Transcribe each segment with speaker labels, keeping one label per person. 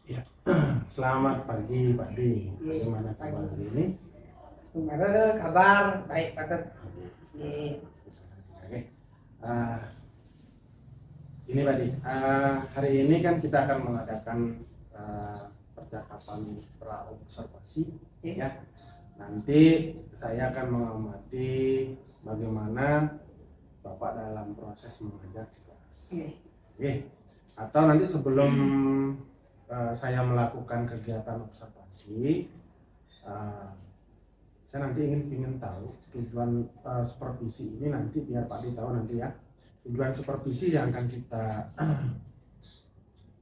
Speaker 1: Ya, selamat pagi Pak Di. Bagaimana
Speaker 2: Pagi.
Speaker 1: kabar hari ini?
Speaker 2: Sumber kabar baik Pak.
Speaker 1: Oke. Ah, ini Pak Di, hari ini kan kita akan mengadakan percakapan pra-observasi, ya. Nanti saya akan mengamati bagaimana Bapak dalam proses mengajar di kelas. Oke. Atau nanti sebelum saya melakukan kegiatan observasi, saya nanti ingin tahu tujuan supervisi ini, nanti biar Pak Di tahu nanti ya. Tujuan supervisi yang akan kita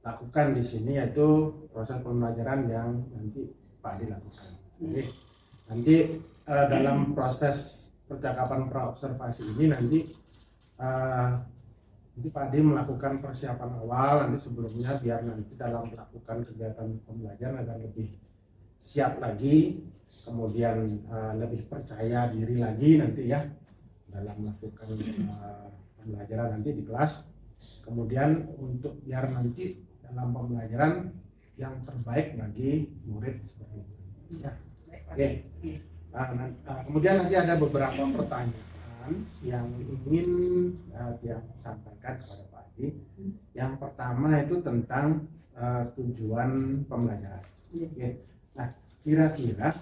Speaker 1: lakukan di sini yaitu proses pembelajaran yang nanti Pak Di lakukan. Jadi nanti dalam proses percakapan pra-observasi ini nanti Pak Di melakukan persiapan awal nanti sebelumnya, biar nanti dalam melakukan kegiatan pembelajaran agar lebih siap lagi, kemudian lebih percaya diri lagi nanti ya dalam melakukan pembelajaran nanti di kelas. Kemudian untuk biar nanti dalam pembelajaran yang terbaik bagi murid seperti itu ya. Oke. Kemudian nanti ada beberapa pertanyaan yang ingin dia sampaikan kepada Pak Di. Yang pertama itu tentang tujuan pembelajaran. Oke. Nah, kira-kira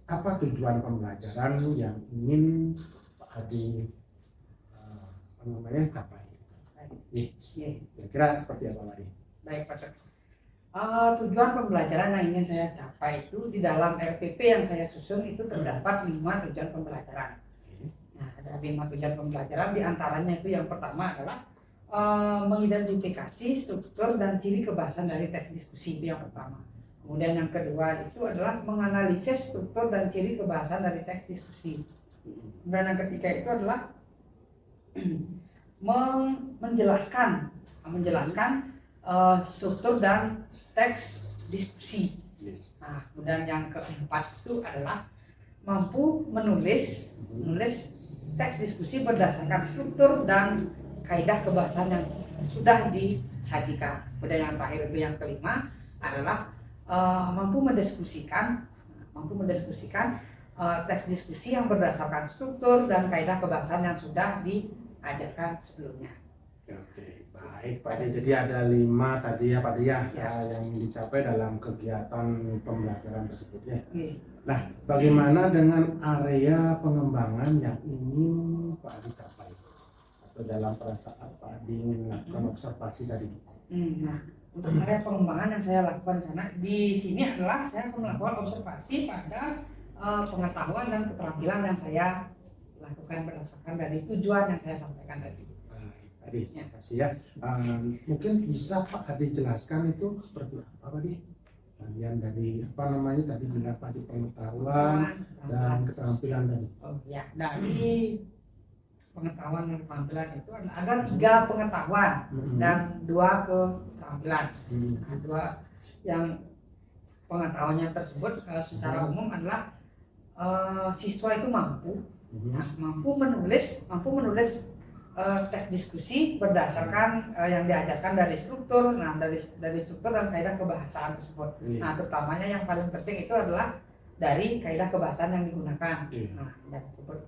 Speaker 1: apa tujuan pembelajaran yang ingin Pak Adi capai? Kira-kira seperti apa Pak Adi?
Speaker 2: Baik Pak. Tujuan pembelajaran yang ingin saya capai itu di dalam RPP yang saya susun itu terdapat 5 tujuan pembelajaran. Nah, ada 5 tujuan pembelajaran, diantaranya itu yang pertama adalah mengidentifikasi struktur dan ciri kebahasan dari teks diskusi, itu yang pertama. Kemudian yang kedua itu adalah menganalisis struktur dan ciri kebahasan dari teks diskusi. Dan yang ketiga itu adalah menjelaskan struktur dan teks diskusi. Nah, kemudian yang keempat itu adalah mampu menulis teks diskusi berdasarkan struktur dan kaidah kebahasan yang sudah disajikan. Kemudian yang terakhir itu yang kelima adalah mampu mendiskusikan teks diskusi yang berdasarkan struktur dan kaidah kebahasan yang sudah diajarkan sebelumnya.
Speaker 1: Oke, baik Pak Di. Jadi ada 5 tadi ya Pak Di ya, yang dicapai dalam kegiatan pembelajaran tersebut ya. Nah, bagaimana dengan area pengembangan yang ingin Pak Di capai atau dalam perasaan Pak Di ingin melakukan observasi tadi?
Speaker 2: Nah, untuk area pengembangan yang saya lakukan di sini adalah saya akan melakukan observasi pada pengetahuan dan keterampilan yang saya lakukan berdasarkan dari tujuan yang saya sampaikan tadi.
Speaker 1: Adi, terima kasih ya. Mungkin bisa Pak Adi jelaskan itu seperti apa Pak Adi? Bagian dari tadi didapat pengetahuan dan keterampilan tadi.
Speaker 2: Oh ya, dari pengetahuan dan keterampilan itu ada 3 pengetahuan dan 2 keterampilan. Nah, 2 yang pengetahuannya tersebut secara umum adalah siswa itu mampu menulis teks diskusi berdasarkan yang diajarkan dari struktur, dari struktur dan kaidah kebahasaan tersebut. Nah, terutamanya yang paling penting itu adalah dari kaidah kebahasaan yang digunakan. Nah,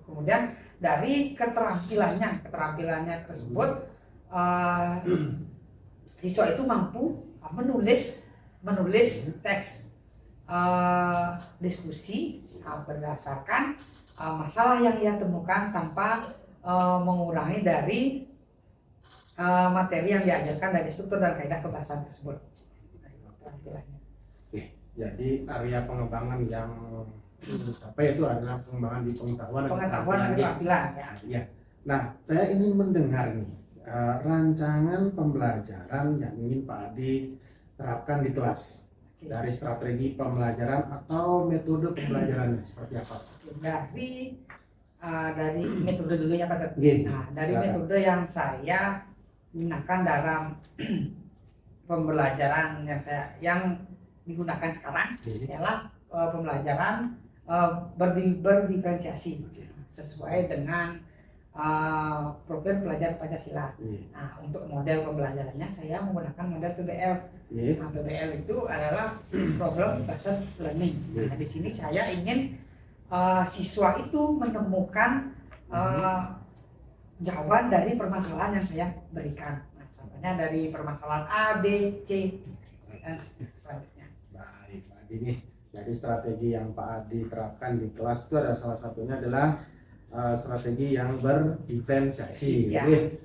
Speaker 2: kemudian dari keterampilannya tersebut, siswa itu mampu menulis teks diskusi berdasarkan masalah yang ia temukan tanpa mengurangi dari materi yang diajarkan dari struktur dan kaidah kebahasaan tersebut.
Speaker 1: Jadi area pengembangan yang dicapai itu adalah pengembangan di pengetahuan dan
Speaker 2: keterampilan
Speaker 1: ya. Nah, saya ingin mendengar nih rancangan pembelajaran yang ingin Pak Adi terapkan di kelas. Dari strategi pembelajaran atau metode pembelajarannya seperti apa?
Speaker 2: Dari metode dulu ya Pak. Nah, dari metode yang saya gunakan dalam pembelajaran yang digunakan sekarang adalah pembelajaran berdiferensiasi sesuai dengan profil pelajar Pancasila. Nah, untuk model pembelajarannya saya menggunakan model PBL.
Speaker 1: Iya.
Speaker 2: Nah, PBL itu adalah problem based learning. Nah, di sini saya ingin siswa itu menemukan jawaban dari permasalahan yang saya berikan. Nah, contohnya dari permasalahan A, B, C, dan selanjutnya.
Speaker 1: Baik, Pak Adi nih. Jadi strategi yang Pak Adi terapkan di kelas itu ada salah satunya adalah strategi yang berdiferensiasi.
Speaker 2: Ya.
Speaker 1: Jadi,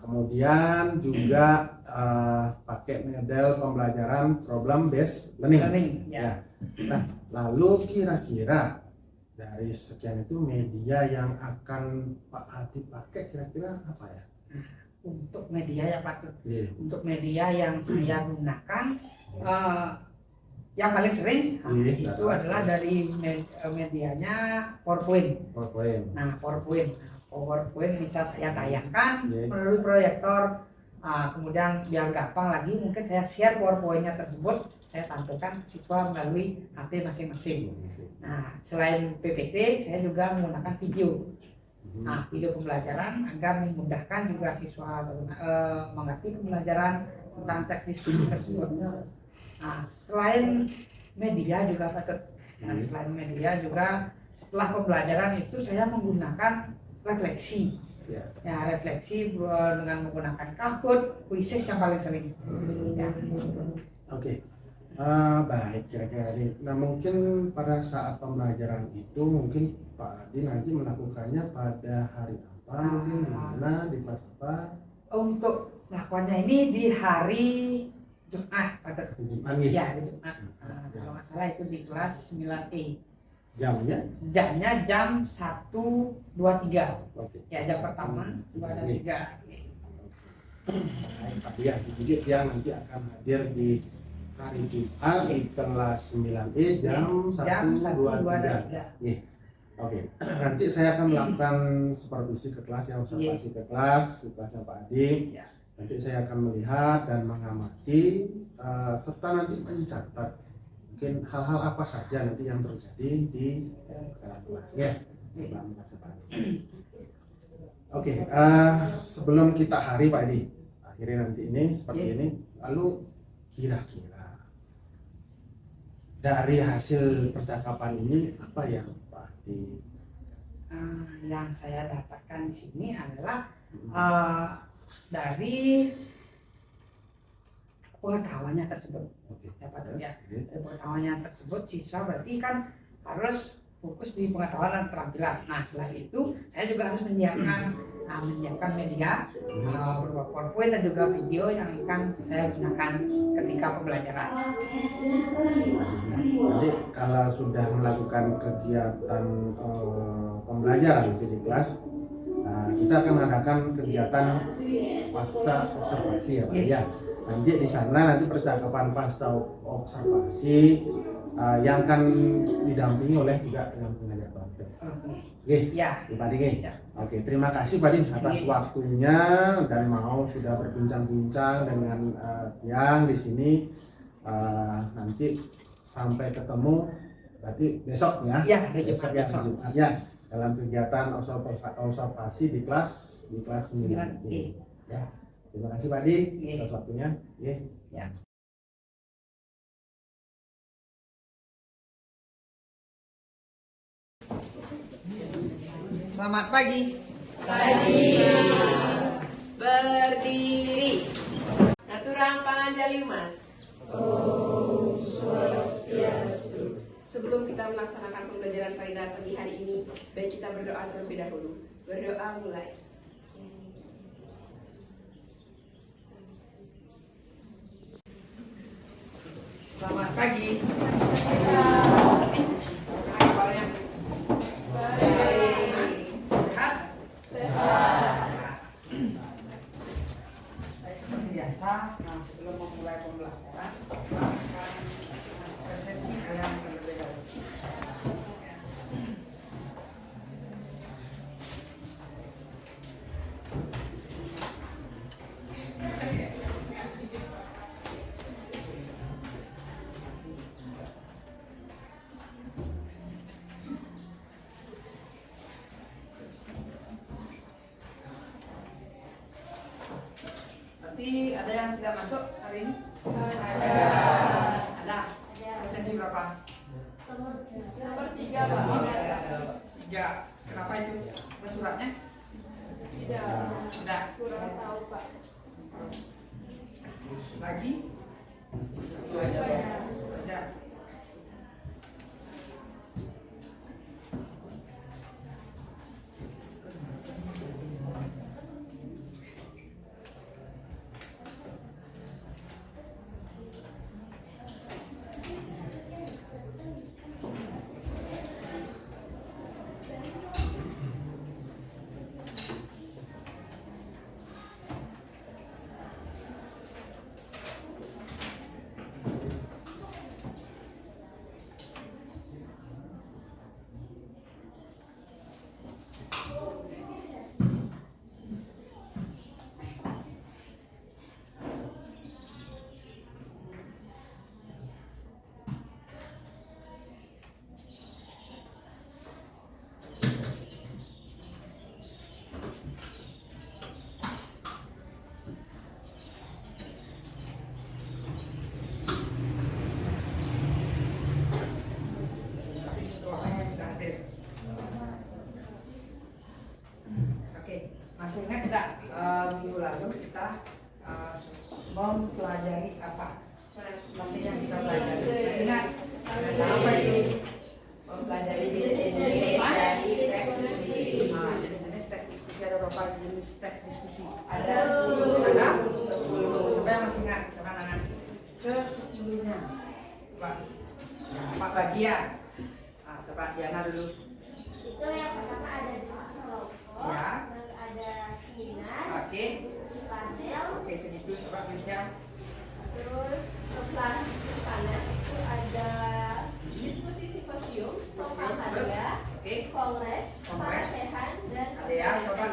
Speaker 1: kemudian juga pakai model pembelajaran problem based learning.
Speaker 2: Ya.
Speaker 1: Nah, lalu kira-kira dari sekian itu media yang akan Pak Adi pakai kira-kira apa ya?
Speaker 2: Untuk media ya Pak, untuk
Speaker 1: Iya.
Speaker 2: media yang saya gunakan yang paling sering itu adalah dari medianya PowerPoint. Nah, PowerPoint bisa saya tayangkan melalui proyektor. Kemudian biar gampang lagi, mungkin saya share PowerPoint-nya tersebut, saya tampilkan siswa melalui HP masing-masing. Nah, selain PPT, saya juga menggunakan video. Nah, video pembelajaran agar memudahkan juga siswa mengerti pembelajaran tentang teks diskusi tersebut. Nah, selain media juga patut. Nah, selain media juga setelah pembelajaran itu saya menggunakan refleksi. Ya, refleksi dengan menggunakan Kahoot, Quizzes yang paling sering. Ya.
Speaker 1: Oke. Baik, kira-kira ini. Nah, mungkin pada saat pembelajaran itu mungkin Pak Adi nanti melakukannya pada hari apa? Mungkin di mana, di kelas apa?
Speaker 2: Untuk melakukannya ini di hari Jumat, Pak.
Speaker 1: Jumat nih.
Speaker 2: Ya, di Jumat. Kalau nggak salah itu di kelas 9E.
Speaker 1: Jamnya?
Speaker 2: Jamnya jam 1.23.
Speaker 1: Oke.
Speaker 2: Ya, jam pertama 2 dan 3.
Speaker 1: Pak Adi sedikit yang nanti akan hadir di hari Jumat di kelas 9E jam 1, 2, 3. Oke. Nanti saya akan melakukan supervisi ke kelas, yang observasi ke kelas, kelasnya Pak Adi. Nanti saya akan melihat dan mengamati serta nanti mencatat mungkin hal-hal apa saja nanti yang terjadi di kelas ya. Oke, sebelum kita hari Pak Adi, akhirnya nanti ini seperti ini, lalu kira-kira dari hasil percakapan ini apa yang Pak Adi?
Speaker 2: Yang saya dapatkan di sini adalah dari pengetahuannya tersebut. Dapat ya, dari pengetahuannya tersebut siswa berarti kan harus fokus di pengetahuan dan keterampilan. Nah, setelah itu saya juga harus menyiapkan media berupa PowerPoint dan juga video yang akan saya gunakan ketika pembelajaran.
Speaker 1: Nanti kalau sudah melakukan kegiatan pembelajaran di kelas, kita akan mengadakan kegiatan pasca observasi ya Pak ya. Nanti di sana nanti percakapan pasca observasi yang akan didampingi oleh juga dengan pengajar praktek. Oke, Pak Adi. Oke, terima kasih Pak Adi atas waktunya dan mau sudah berbincang-bincang dengan yang di sini. Nanti sampai ketemu berarti besok ya. Besok ya. Dalam kegiatan observasi di kelas 9. Ya. Terima kasih Pak Adi atas waktunya. Ya.
Speaker 2: Selamat pagi.
Speaker 3: Berdiri. Naturang Panjaliman. Om Swastiastu. Sebelum kita melaksanakan pembelajaran faedah pagi hari ini, baik kita berdoa terlebih dahulu. Berdoa mulai.
Speaker 2: Selamat pagi. Seperti biasa, sebelum memulai pembelajaran, persepsi kalian terlebih dahulu. Berarti ada yang tidak masuk hari ini? Ada. Presensi berapa?
Speaker 4: Nomor 3, Pak.
Speaker 2: 3. Kenapa itu? Ada suratnya?
Speaker 4: Tidak.
Speaker 2: Ada.
Speaker 4: Kurang tahu, Pak.
Speaker 2: Lagi? Ada. Masih ingat tidak minggu lalu kita mempelajari apa? Masih yang kita pelajari. Masih ingat? Apa itu?
Speaker 3: Mempelajari jenis dari teks diskusi.
Speaker 2: Jenis teks diskusi ada berapa jenis teks diskusi?
Speaker 3: Ada 10.
Speaker 2: Ada 10. Siapa yang masih ingat? Coba tangan. Ke 10-nya. Coba. Pak bagian. Coba Diana dulu.
Speaker 5: Itu yang pertama ada diskusi kelompok,
Speaker 2: Ya.
Speaker 5: lalu ada seminar,
Speaker 2: Oke.
Speaker 5: diskusi panel,
Speaker 2: Oke, segitu. Coba Krisya.
Speaker 4: Terus setelah sana itu ada diskusi simposium, karya,
Speaker 2: Oke.
Speaker 5: kongres,
Speaker 2: Kongres.
Speaker 5: parasehan, dan
Speaker 2: Ada ya, coba.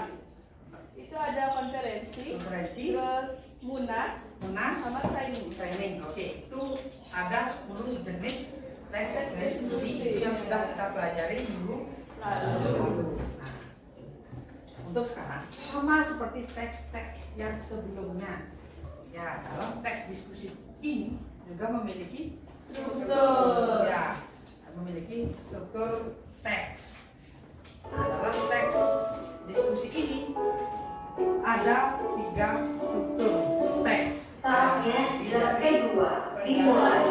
Speaker 4: itu ada konferensi,
Speaker 2: Konferensi.
Speaker 4: terus munas,
Speaker 2: Munas.
Speaker 4: sama training.
Speaker 2: Training. Oke, itu ada 10 jenis teks diskusi yang sudah kita pelajari minggu lalu. Nah, untuk sekarang sama seperti teks-teks yang sebelumnya. Ya, dalam teks diskusi ini juga memiliki struktur. Ya, memiliki struktur teks. Nah, dalam teks diskusi ini ada 3 struktur teks.
Speaker 5: dimulai.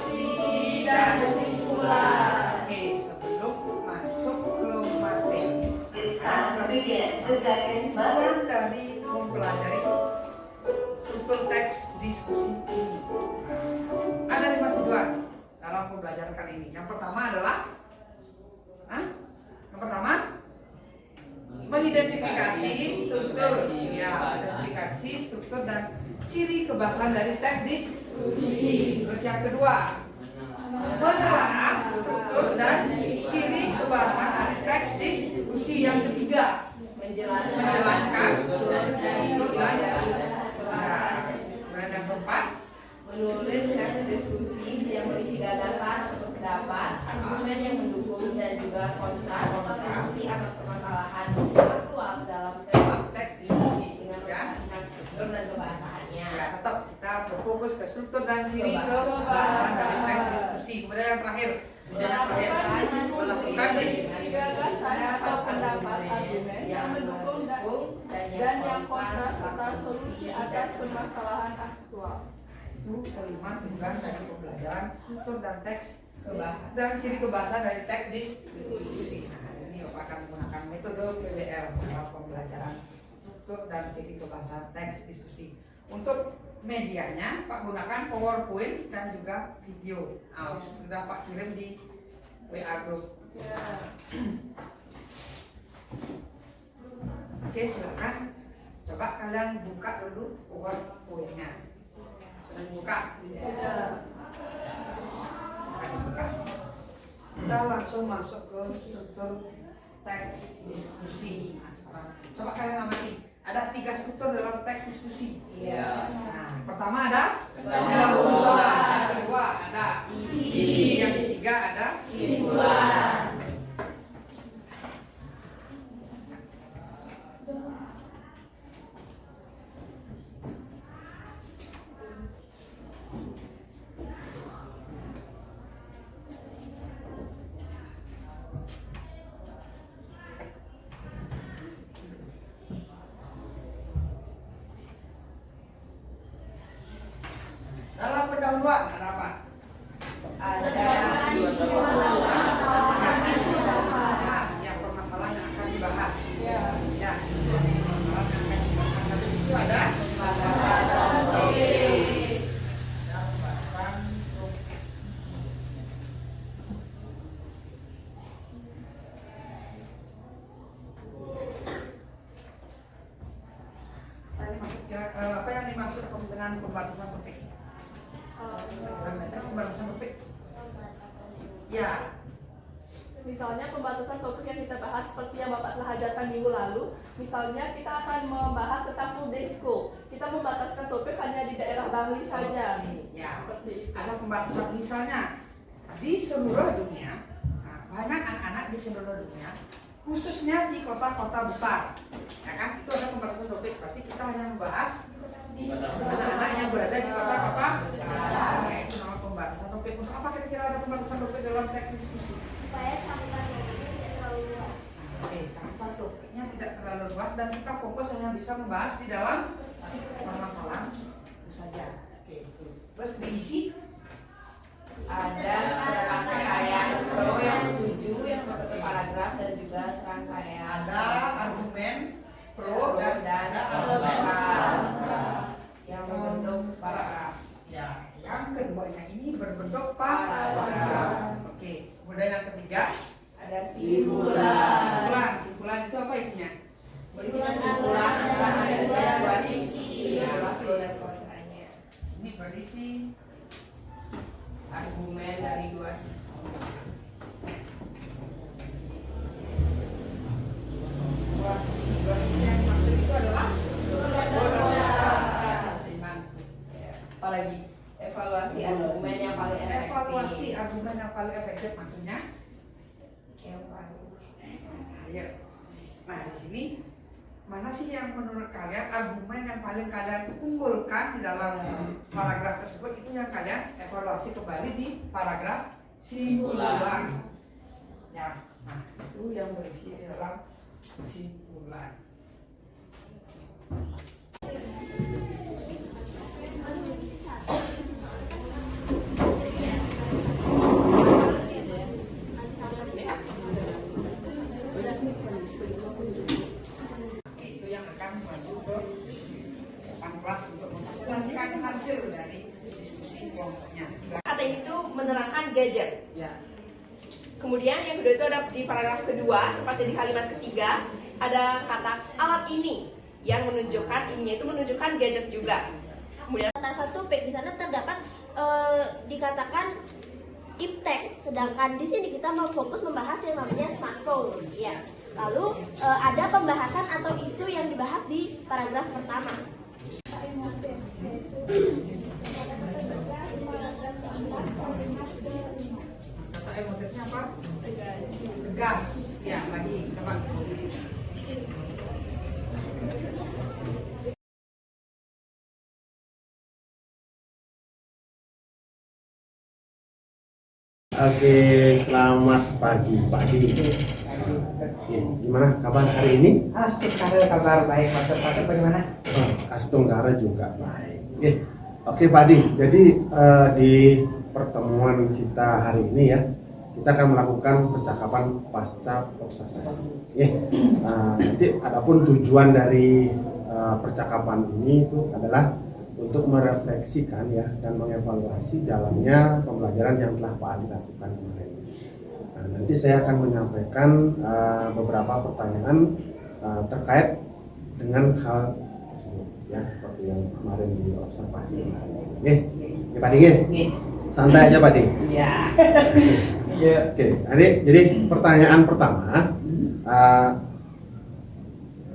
Speaker 2: Visi dan kesimpulan. Oke, sebelum masuk ke materi, tujuan dari mempelajari struktur teks diskusi ini. Ada 5 tujuan dalam pembelajaran kali ini. Yang pertama adalah, mengidentifikasi struktur, ya, identifikasi struktur dan ciri kebahasan dari teks diskusi. Terus yang kedua, menerangkan struktur dan ciri kebahasan dari teks diskusi. Yang ketiga, menjelaskan struktur dan kemudian yang keempat,
Speaker 3: Menulis teks diskusi yang berisi gagasan, pendapat, argumen yang mendukung dan juga kontra serta solusi atas permasalahan aktual dalam teks diskusi dengan memperhatikan struktur dan kebahasaannya.
Speaker 2: ya tetap kita berfokus ke struktur dan ciri kebahasan dari teks diskusi. Kemudian yang terakhir, melakukan
Speaker 4: diskusi gagasan atau pendapat argumen yang mendukung dan yang kontra serta solusi atas permasalahan aktual.
Speaker 2: itu kelima tujuan dari pembelajaran struktur dan teks dan ciri kebahasan dari teks diskusi. Nah, ini Bapak akan menggunakan metode PBL dalam pembelajaran struktur dan ciri kebahasan teks diskusi. Untuk medianya Pak gunakan PowerPoint dan juga video. Sudah Pak kirim di WA group. Oke, silakan. Coba kalian buka dulu PowerPoint-nya. Sudah buka? Kita langsung masuk ke struktur teks diskusi. Nah, sekarang coba kalian amati. Ada 3 struktur dalam teks diskusi.
Speaker 3: Iya.
Speaker 2: Nah, pertama ada
Speaker 3: Pendahuluan.
Speaker 2: yang kedua ada
Speaker 3: Isi.
Speaker 2: yang ketiga ada
Speaker 3: Kesimpulan.
Speaker 2: Dalam pendahuluan ada apa?
Speaker 3: Ada
Speaker 4: isu
Speaker 2: Yang permasalahan yang akan dibahas.
Speaker 4: Ya.
Speaker 2: Ya, isu yang permasalahan yang akan dibahas. Habis itu ada
Speaker 3: pembahasan topik.
Speaker 2: dan pembahasan topik. Apa yang dimaksud dengan pembatasan topik? Pembatasan topik. Ya,
Speaker 4: Misalnya pembatasan topik yang kita bahas seperti yang Bapak telah ajarkan minggu lalu. Misalnya kita akan membahas tentang full day school. Kita membataskan topik hanya di daerah Bangli saja.
Speaker 2: ya.
Speaker 4: Seperti itu.
Speaker 2: Ada pembatasan misalnya di seluruh dunia, banyak anak-anak di seluruh dunia, khususnya di kota-kota besar, ya kan? Itu ada pembatasan topik. Berarti kita hanya membahas anak-anak yang berada di kota-kota besar. Ya, itu nama pembatasan topik. Untuk apa kira-kira ada pembatasan topik dalam teks diskusi?
Speaker 5: Supaya campuran topiknya tidak terlalu luas.
Speaker 2: Oke, campuran topiknya tidak terlalu luas dan kita fokus hanya bisa membahas di dalam permasalahan itu saja. Oke, itu. Terus diisi
Speaker 3: Ada serangkaian pro yang setuju yang berbentuk paragraf dan juga serangkaian
Speaker 2: ada argumen pro dan ada
Speaker 3: argumen
Speaker 2: argumen
Speaker 3: kontra yang berbentuk paragraf.
Speaker 2: ya, yang keduanya ini berbentuk paragraf. Oke, kemudian yang ketiga
Speaker 3: Ada simpulan.
Speaker 2: Simpulan itu apa isinya?
Speaker 3: Berisi kesimpulan antara ada dua sisi pro dan kontranya.
Speaker 2: Ini berisi
Speaker 3: Argumen dari dua sisi.
Speaker 2: dua sisi yang dimaksud itu adalah pro dan kontra. Seimbang. Apalagi
Speaker 3: Evaluasi argumen yang paling efektif.
Speaker 2: evaluasi argumen yang paling efektif maksudnya.
Speaker 3: Yang paling
Speaker 2: Ayo. Nah, di sini mana sih yang menurut kalian argumen yang paling kalian unggulkan di dalam paragraf tersebut, itu yang kalian evaluasi kembali di paragraf simpulan. Ya, nah itu yang berisi di dalam simpulan. Itu yang akan maju ke depan kelas untuk mempresentasikan hasil dari diskusi kelompoknya.
Speaker 3: kata ini tuh menerangkan gadget.
Speaker 2: Ya,
Speaker 3: Kemudian yang kedua itu ada di paragraf kedua, tepatnya di kalimat ketiga, ada kata alat ini yang menunjukkan ininya itu menunjukkan gadget juga. Kemudian
Speaker 5: Batasan topik di sana terdapat dikatakan iptek, sedangkan di sini kita mau fokus membahas yang namanya smartphone. Ya. Lalu ada pembahasan atau isu yang dibahas di paragraf pertama.
Speaker 2: kata emotifnya apa? Tegas. Ya, lagi teman.
Speaker 1: Oke, selamat pagi Pak Di. Oke, gimana kabar hari ini?
Speaker 2: Kabar baik, Pak. Bagaimana?
Speaker 1: Astunggara juga baik. Oke Pak Di, jadi di pertemuan kita hari ini ya, kita akan melakukan percakapan pasca observasi. Nanti adapun tujuan dari percakapan ini itu adalah untuk merefleksikan ya dan mengevaluasi jalannya pembelajaran yang telah Pak Adi lakukan kemarin. Nah, nanti saya akan menyampaikan beberapa pertanyaan terkait dengan hal tersebut ya, seperti yang kemarin diobservasi kemarin. Pak Adi, santai aja Pak Adi.
Speaker 2: Iya. Iya.
Speaker 1: Oke, jadi pertanyaan pertama,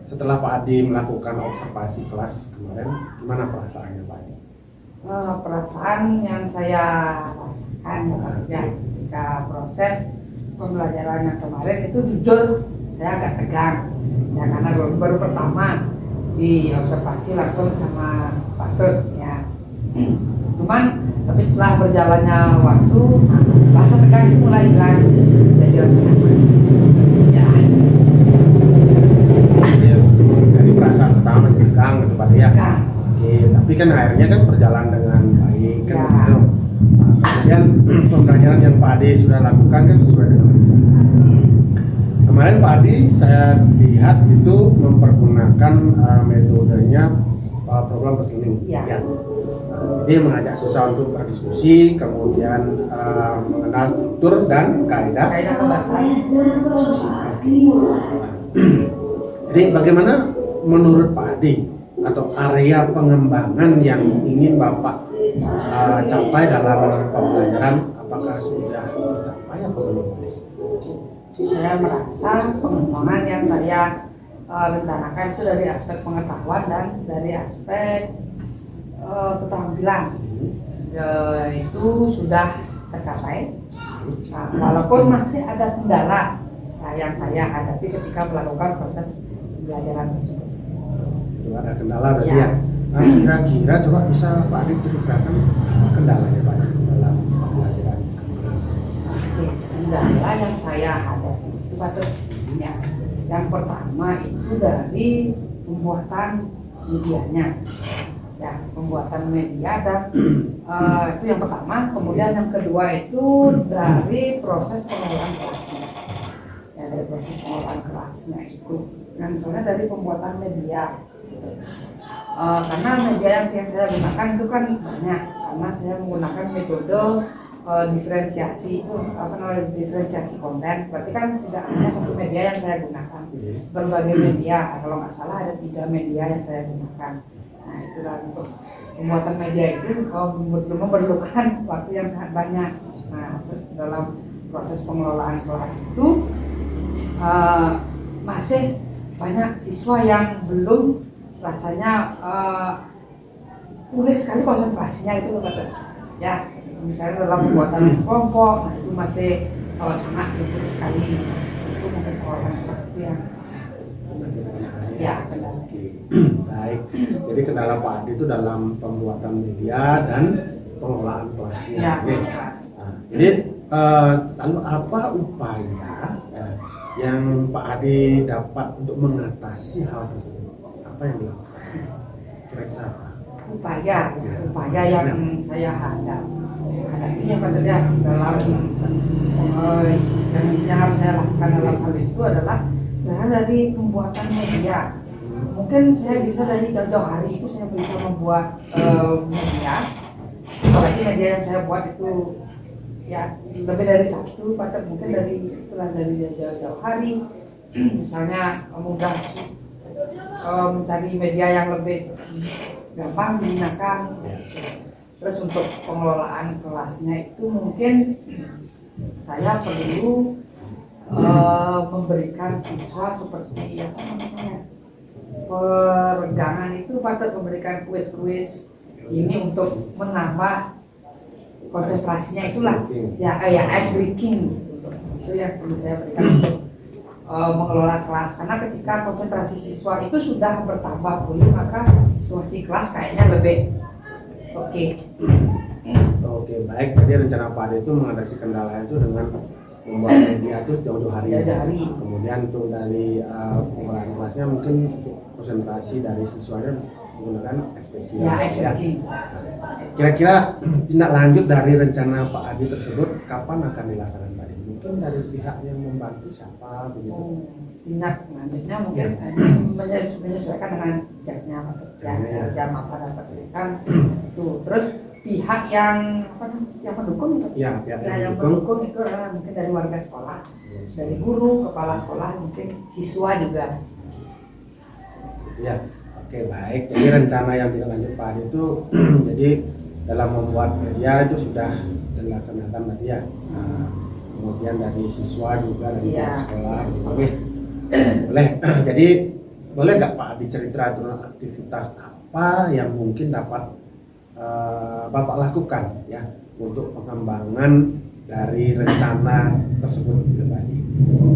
Speaker 1: setelah Pak Adi melakukan observasi kelas kemarin, gimana perasaannya Pak Adi?
Speaker 2: Perasaan yang saya rasakan ya ketika proses pembelajaran yang kemarin itu jujur saya agak tegang ya, karena baru pertama di observasi langsung sama Pak Tut ya. Cuman tapi setelah berjalannya waktu, rasa tegang itu mulai hilang dan dirasa nyaman. Ya.
Speaker 1: Dari perasaan pertama tegang gitu Pak Adi ya.
Speaker 2: Tegang.
Speaker 1: Oke, tapi kan akhirnya kan berjalan dengan baik kan
Speaker 2: Ya.
Speaker 1: Nah, kemudian pembelajaran yang Pak Ade sudah lakukan kan sesuai dengan rencana. Kemarin Pak Ade saya lihat itu mempergunakan metodenya program listening.
Speaker 2: Iya.
Speaker 1: Dia mengajak siswa untuk berdiskusi, kemudian mengenal struktur dan kaidah.
Speaker 2: Kaidah pembahasan diskusi.
Speaker 1: Jadi bagaimana menurut Pak Ade atau area pengembangan yang ingin Bapak capai dalam pembelajaran, apakah sudah tercapai atau belum?
Speaker 2: Saya merasa pengembangan yang saya rencanakan itu dari aspek pengetahuan dan dari aspek keterampilan itu sudah tercapai. Nah, walaupun masih ada kendala yang saya hadapi ketika melakukan proses pembelajaran tersebut.
Speaker 1: Itu ada kendala berarti
Speaker 2: Ya.
Speaker 1: ya. Nah, kira-kira coba bisa Pak Ade ceritakan kendalanya Pak dalam pembelajaran.
Speaker 2: Oke, kendala yang saya hadapi itu patut ya. Yang pertama itu dari pembuatan medianya. Ya, pembuatan media dan itu yang pertama. Kemudian yang kedua itu dari proses pengelolaan kelasnya. Ya, dari proses pengelolaan kelasnya itu. Nah, misalnya dari pembuatan media. Gitu. Karena media yang saya gunakan itu kan banyak. Karena saya menggunakan metode diferensiasi itu diferensiasi konten. Berarti kan tidak hanya satu media yang saya gunakan, berbagai media. Kalau nggak salah ada 3 media yang saya gunakan. Nah, itulah untuk pembuatan media itu memerlukan waktu yang sangat banyak. Nah, terus dalam proses pengelolaan kelas itu masih banyak siswa yang belum rasanya pulih sekali konsentrasinya itu loh, ya. Misalnya dalam pembuatan kelompok, nah itu masih sangat luput sekali. Itu mungkin pengelolaan kelas itu yang ya kendala.
Speaker 1: Baik, jadi kendala Pak Ade itu dalam pembuatan media dan pengelolaan kelasnya.
Speaker 2: Ya,
Speaker 1: Oke.
Speaker 2: kelas.
Speaker 1: Nah, jadi lalu apa upaya yang Pak Ade dapat untuk mengatasi hal tersebut? Apa yang dilakukan? Kira-kira apa?
Speaker 2: Upaya yang saya hadapi yang pada dalam yang harus saya lakukan dalam hal itu adalah dari pembuatan media. Mungkin saya bisa dari jauh-jauh hari itu saya bisa membuat media. Apalagi media yang saya buat itu ya lebih dari satu, bahkan mungkin dari jauh-jauh hari. Misalnya mudah mencari media yang lebih gampang digunakan. Terus untuk pengelolaan kelasnya itu mungkin saya perlu memberikan siswa seperti apa namanya peregangan itu, patut memberikan kuis-kuis ini untuk menambah konsentrasinya, itulah ya ice breaking itu yang perlu saya berikan untuk mengelola kelas. Karena ketika konsentrasi siswa itu sudah bertambah pulih, maka situasi kelas kayaknya lebih oke.
Speaker 1: Oke, baik. Jadi rencana Pak Ade itu mengatasi kendala itu dengan membuat media itu jauh-jauh hari. Kemudian untuk dari pengelolaan kelasnya mungkin konsentrasi dari siswanya menggunakan SPQ.
Speaker 2: Ya, SPQ.
Speaker 1: Kira-kira tindak lanjut dari rencana Pak Ade tersebut kapan akan dilaksanakan Pak Ade? Mungkin dari pihak yang membantu siapa begitu?
Speaker 2: Tindak lanjutnya mungkin menyesuaikan dengan jamnya, maksudnya jam apa dapat berikan itu. Terus pihak yang mendukung itu,
Speaker 1: ya, pihak
Speaker 2: yang mendukung itu adalah mungkin dari warga sekolah, dari guru, kepala sekolah, mungkin siswa juga.
Speaker 1: Ya, oke, baik. Jadi rencana yang tidak lanjut Pak Ade itu jadi dalam membuat media itu sudah dilaksanakan tadi ya. Kemudian dari siswa juga dari sekolah. Oke, boleh. Jadi boleh nggak Pak Ade cerita tentang aktivitas apa yang mungkin dapat Bapak lakukan ya untuk pengembangan dari rencana tersebut gitu tadi.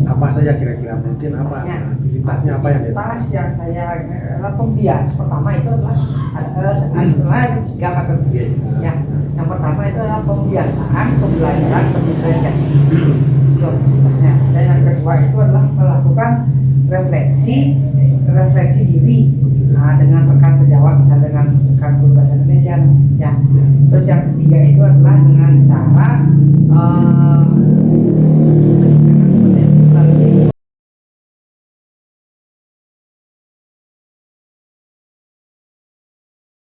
Speaker 1: Apa saja kira-kira mungkin apa aktivitasnya apa yang
Speaker 2: aktivitas yang saya pembias pertama itu adalah ada 3 kategori ya. Yang pertama itu adalah pembiasaan pembelajaran berdiferensiasi itu aktivitasnya, dan yang kedua itu adalah melakukan refleksi diri dengan rekan sejawat, misalnya dengan rekan guru bahasa Indonesia ya. Terus yang ketiga itu adalah dengan cara